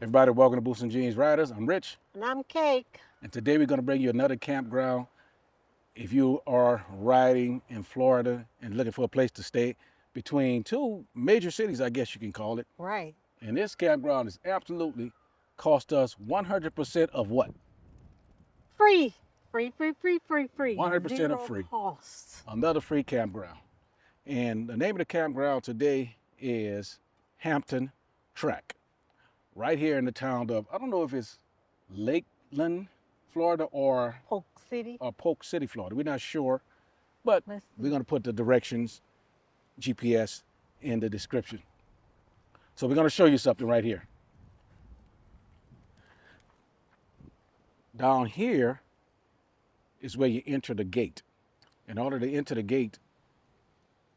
Everybody, welcome to Boots and Jeans Riders. I'm Rich, And I'm Cake. and today we're going to bring you another campground. If you are riding in Florida and looking for a place to stay between two major cities, I guess you can call it. Right. And this campground is absolutely cost us 100% of what? Free. Free. 100% Zero of free. cost. Another free campground. And the name of the campground today is Hampton Tract. Right here in the town of, I don't know if it's Lakeland, Florida, or Polk City. Polk City, Florida. We're not sure, but Let's see. we're going to put the directions, GPS, in the description. So we're going to show you something right here. Down here is where you enter the gate. In order to enter the gate,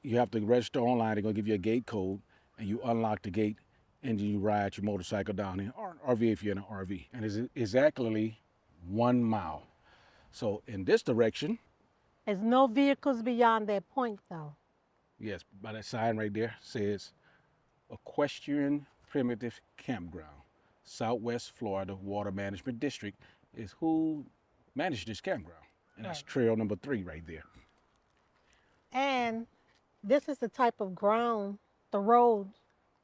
you have to register online. They're going to give you a gate code, and you unlock the gate, and you ride your motorcycle down here, or RV if you're in an RV. And it's exactly 1 mile. So in this direction, There's no vehicles beyond that point, though. yes, by that sign right there says Equestrian Primitive Campground, Southwest Florida Water Management District is who managed this campground. And that's Right. trail number 3 right there. And this is the type of ground, the road,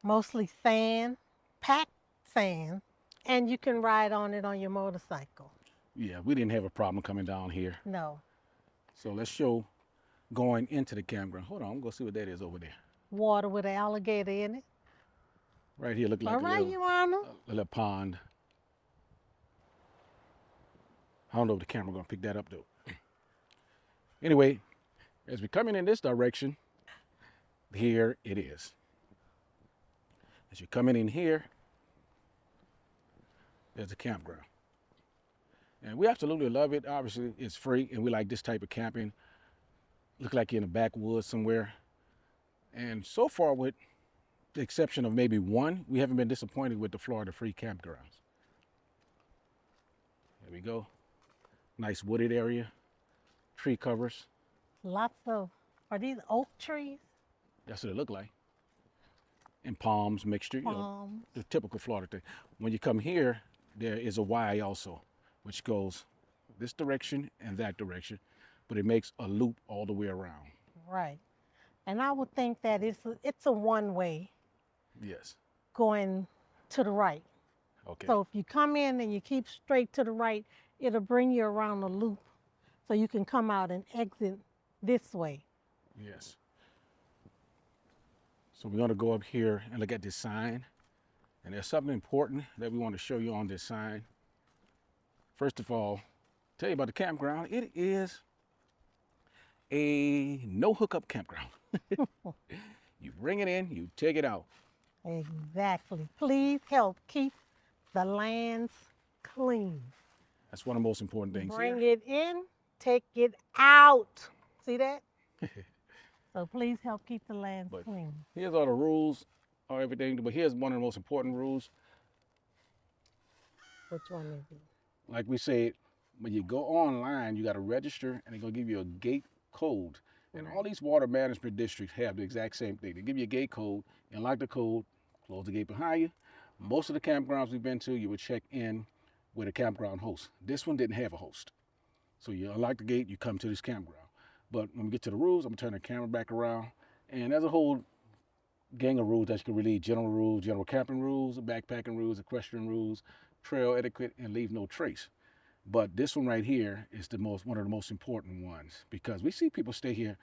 mostly sand, packed sand, and you can ride on it on your motorcycle. Yeah, we didn't have a problem coming down here. No. So let's show going into the campground. Hold on, I'm going to see what that is over there. Water with an alligator in it. Right here, look like All right, Your Honor. a little pond. I don't know if the camera going to pick that up, though. Anyway, as we're coming in this direction, here it is. As you're coming in here, there's a campground. And we absolutely love it. Obviously, it's free, and we like this type of camping. Look like you're in the backwoods somewhere. And so far, with the exception of maybe one, we haven't been disappointed with the Florida free campgrounds. There we go. Nice wooded area, tree covers. Lots of, are these oak trees? That's what it looked like. And palms mixture, you know, Palms. the typical Florida thing. When you come here, there is a Y also, which goes this direction and that direction, but it makes a loop all the way around. Right. And I would think that it's a one-way Yes. going to the right. Okay. So if you come in and you keep straight to the right, it'll bring you around the loop so you can come out and exit this way. Yes. So we're going to go up here and look at this sign. And there's something important that we want to show you on this sign. First of all, tell you about the campground. It is a no hookup campground. You bring it in, you take it out. Exactly. Please help keep the lands clean. That's one of the most important things Bring here. it in, take it out. See that? So please help keep the lands But clean. here's all the rules, or everything. But here's one of the most important rules. Which one is it? Like we said, when you go online, you got to register, and they're going to give you a gate code. And all these water management districts have the exact same thing. They give you a gate code, and like the code, close the gate behind you. Most of the campgrounds we've been to, you would check in with a campground host. This one didn't have a host. So you unlock the gate, you come to this campground. But when we get to the rules, I'm going to turn the camera back around. And there's a whole gang of rules that you can read. General rules, general camping rules, backpacking rules, equestrian rules, trail etiquette, and leave no trace. But this one right here is one of the most important ones, because we see people stay here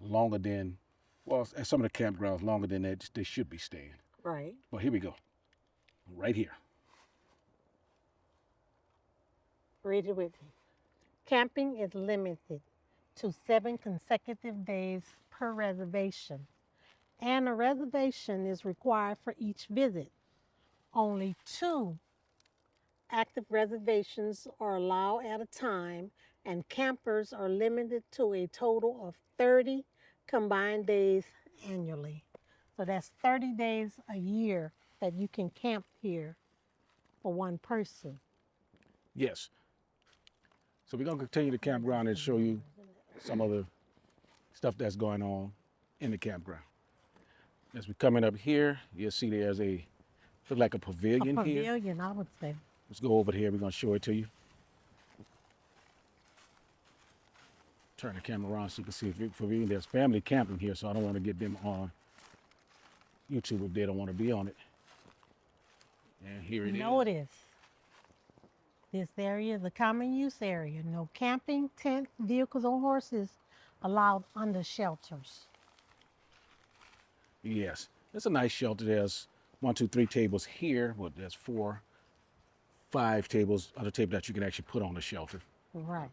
longer than, well, at some of the campgrounds, longer than they should be staying. Right. But here we go, right here. Read it with me. Camping is limited to 7 consecutive days per reservation, and a reservation is required for each visit. Only 2 active reservations are allowed at a time, and campers are limited to a total of 30 combined days annually. So that's 30 days a year that you can camp here for one person. Yes. So we're going to continue the campground and show you some of the stuff that's going on in the campground. As we're coming up here, you'll see there's a Look like a A pavilion here. pavilion, I would say. Let's go over here. We're going to show it to you. Turn the camera around so you can see if pavilion. There's family camping here, so I don't want to get them on YouTube if they don't want to be on it. And here it is. Notice this area is a common use area. No camping, tents, vehicles, or horses allowed under shelters. Yes, it's a nice shelter. There's 1, 2, 3 tables here. Well, there's 4, 5 tables, other table that you can actually put on the shelter. Right.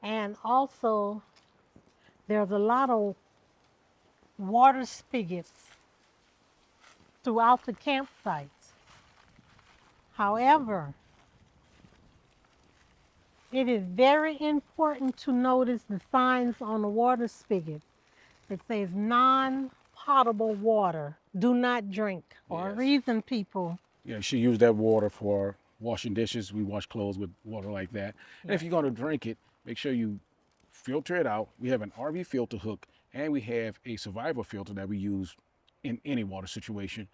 And also, there's a lot of water spigots throughout the campsites. However, it is very important to notice the signs on the water spigot. It says non-potable water, do not drink, or a Yes. reason people. Yeah, she used that water for washing dishes. We wash clothes with water like that. And if you're going to drink it, make sure you filter it out. We have an RV filter hook, and we have a survival filter that we use in any water situation.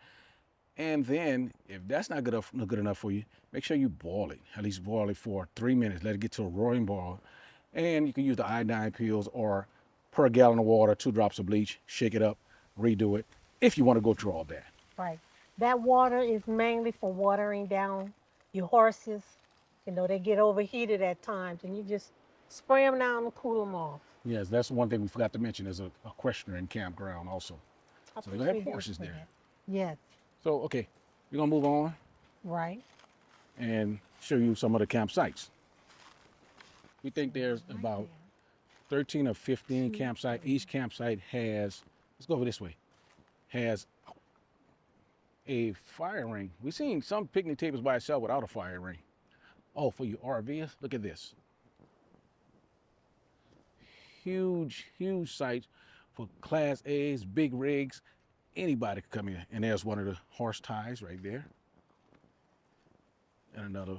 And then, if that's not good enough for you, make sure you boil it. At least boil it for 3 minutes. Let it get to a roaring boil. And you can use the iodine pills, or per gallon of water, 2 drops of bleach. Shake it up, redo it, if you want to go through all that. Right. That water is mainly for watering down your horses. You know, they get overheated at times, and you just spray them down to cool them off. Yes, that's one thing we forgot to mention. There's a equestrian campground also. I So think they have we did horses for there. that. Yes. So, okay, we're going to move on Right. and show you some of the campsites. We think there's Right about there. 13 or 15 campsites. Each campsite has, let's go over this way, has a fire ring. We've seen some picnic tables by itself without a fire ring. Oh, for you RVers, look at this. Huge, huge site for Class A's, big rigs. Anybody could come in. And there's one of the horse ties right there. And another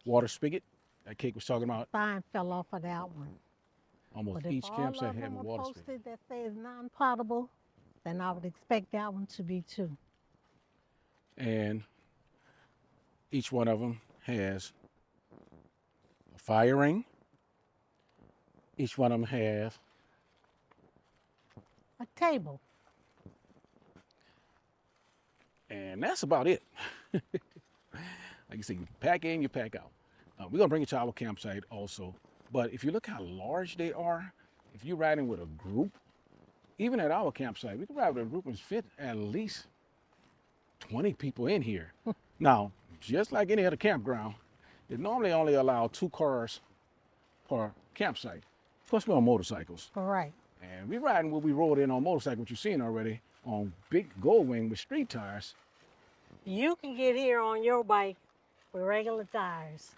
water spigot that Kate was talking about. Sign fell off of that one. Almost But if each all campsite of had them a are water spigot. posted that says non-potable, then I would expect that one to be too. And each one of them has a fire ring. Each one of them has A table. and that's about it. Like you say, you pack in, you pack out. We're gonna bring it to our campsite also. But if you look how large they are, if you're riding with a group, even at our campsite, we can ride with a group and fit at least 20 people in here. Now, just like any other campground, they normally only allow 2 cars per campsite. Plus we're on motorcycles. Right. And we riding what we rode in on motorcycle, what you've seen already, on big Goldwing with street tires. You can get here on your bike with regular tires.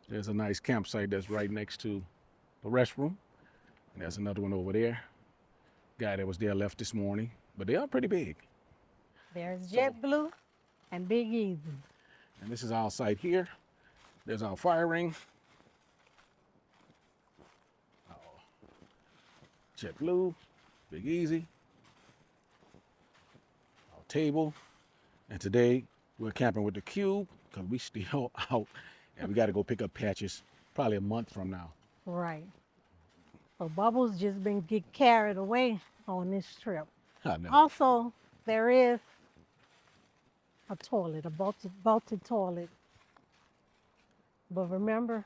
There's a nice campsite that's right next to the restroom. And there's another one over there. Guy that was there left this morning, but they are pretty big. There's So- JetBlue and Big Easy. And this is our site here. There's our fire ring. JetBlue, Big Easy, our table. And today we're camping with the Cube because we still out and we got to go pick up patches probably a month from now. Right. So Bubbles just been get carried away on this trip. I know. Also, there is a toilet, a vaulted toilet. But remember,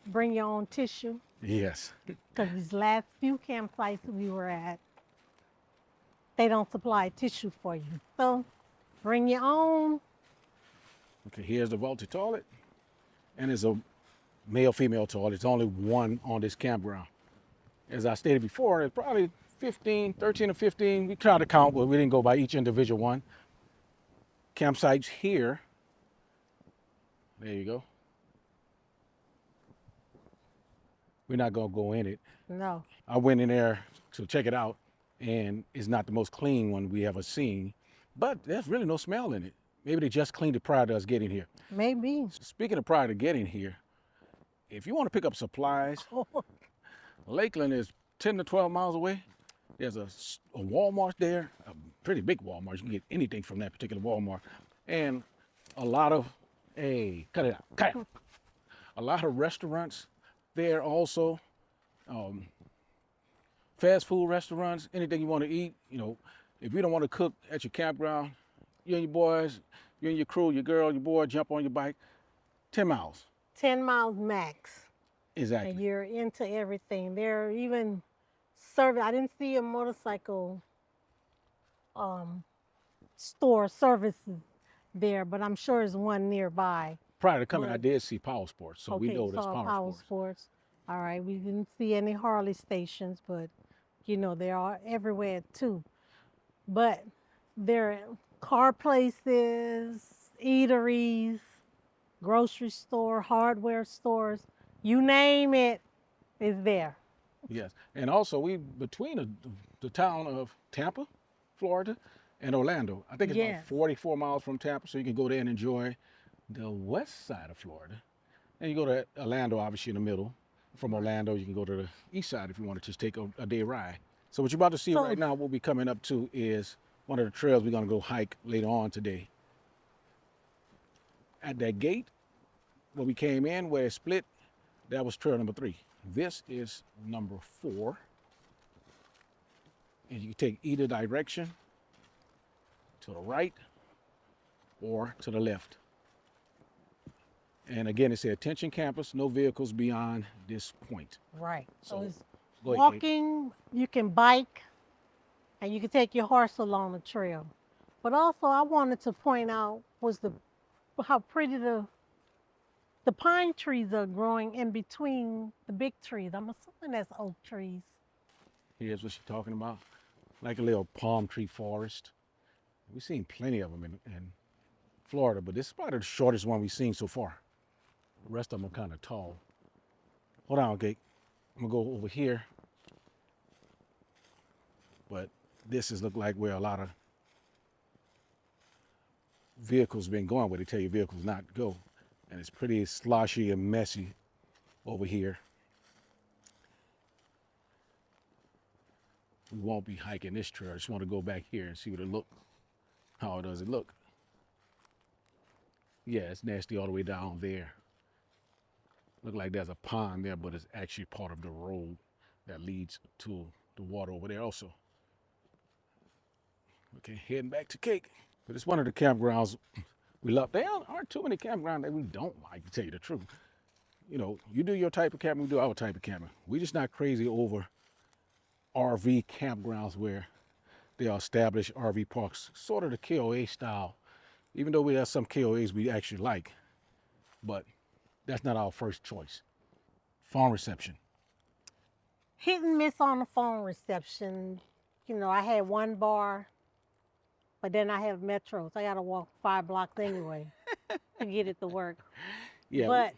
bring your own tissue, Yes. because these last few campsites we were at, they don't supply tissue for you. So bring your own. Okay, here's the vaulted toilet. And it's a male-female toilet. It's only one on this campground. As I stated before, there's probably 13 or 15. We tried to count, but we didn't go by each individual one. Campsites here. There you go. We're not gonna go in it. No. I went in there to check it out, and it's not the most clean one we ever seen, but there's really no smell in it. Maybe they just cleaned it prior to us getting here. Maybe. Speaking of prior to getting here, if you want to pick up supplies, Lakeland is 10 to 12 miles away. There's a Walmart there, a pretty big Walmart. You can get anything from that particular Walmart. And a lot of, hey, cut it out, cut it out. A lot of restaurants there also. Fast food restaurants, anything you want to eat. You know, if you don't want to cook at your campground, you and your boys, you and your crew, your girl, your boy, jump on your bike, 10 miles. 10 miles max. Exactly. And you're into everything. There are even service. I didn't see a motorcycle store services there, but I'm sure there's one nearby. Prior to coming, I But did see Power Sports, so we okay, know that's so Power Sports. Sports. All right, we didn't see any Harley stations, but you know they are everywhere too. But there are car places, eateries, grocery store, hardware stores, you name it, is there. Yes, and also we between the town of Tampa, Florida, and Orlando. I think it's Yes. about 44 miles from Tampa, so you can go there and enjoy the west side of Florida. And you go to Orlando, obviously in the middle. From Orlando, you can go to the east side if you want to just take a day ride. So what you're about to see So- right now, what we'll be coming up to is one of the trails we're gonna go hike later on today. At that gate, where we came in, where it split, that was trail number 3. This is number 4. And you can take either direction, to the right or to the left. And again, it said attention campus, no vehicles beyond this point. Right. So So, it's go ahead, Kate. walking, you can bike, and you can take your horse along the trail. But also I wanted to point out was how pretty the pine trees are growing in between the big trees. I'm assuming that's oak trees. Here's what she's talking about. Like a little palm tree forest. We've seen plenty of them in Florida, but this is probably the shortest one we've seen so far. The rest of them are kind of tall. Hold on, Gate. I'm gonna go over here. But this is look like where a lot of vehicles been going, where they tell you vehicles not to go. And it's pretty sloshy and messy over here. We won't be hiking this trail. I just want to go back here and see what it look. How does it look? Yeah, it's nasty all the way down there. Look like there's a pond there, but it's actually part of the road that leads to the water over there also. Okay, heading back to Cake. But it's one of the campgrounds we love. There aren't too many campgrounds that we don't like, to tell you the truth. You know, you do your type of camping, we do our type of camping. We're just not crazy over RV campgrounds where they are established RV parks, sort of the KOA style, even though we have some KOAs we actually like, but that's not our first choice. Phone reception. Hit and miss on the phone reception. You know, I had one bar, but then I have metros. I gotta walk 5 blocks anyway to get it to work. Yeah, But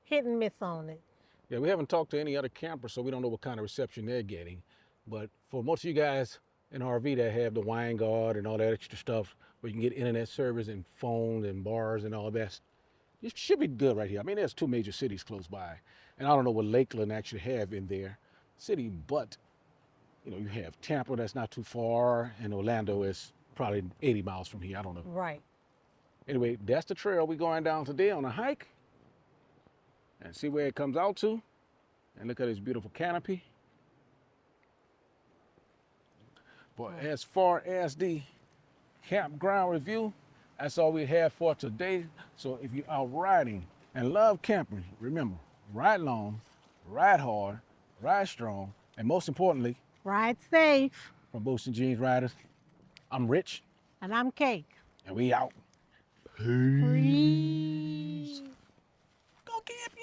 hit and miss on it. yeah, we haven't talked to any other campers, so we don't know what kind of reception they're getting. But for most of you guys in RV that have the wine guard and all that extra stuff, where you can get internet service and phones and bars and all that, it should be good right here. I mean, there's 2 major cities close by, and I don't know what Lakeland actually have in their city, but you know, you have Tampa that's not too far, and Orlando is probably 80 miles from here. I don't know. Right. Anyway, that's the trail we're going down today on a hike, and see where it comes out to, and look at this beautiful canopy. But as far as the campground review, that's all we have for today. So if you're out riding and love camping, remember, ride long, ride hard, ride strong, and most importantly, Ride safe. from Boots and Jeans Riders, I'm Rich, And I'm Cake. and we out. Free. Go camping.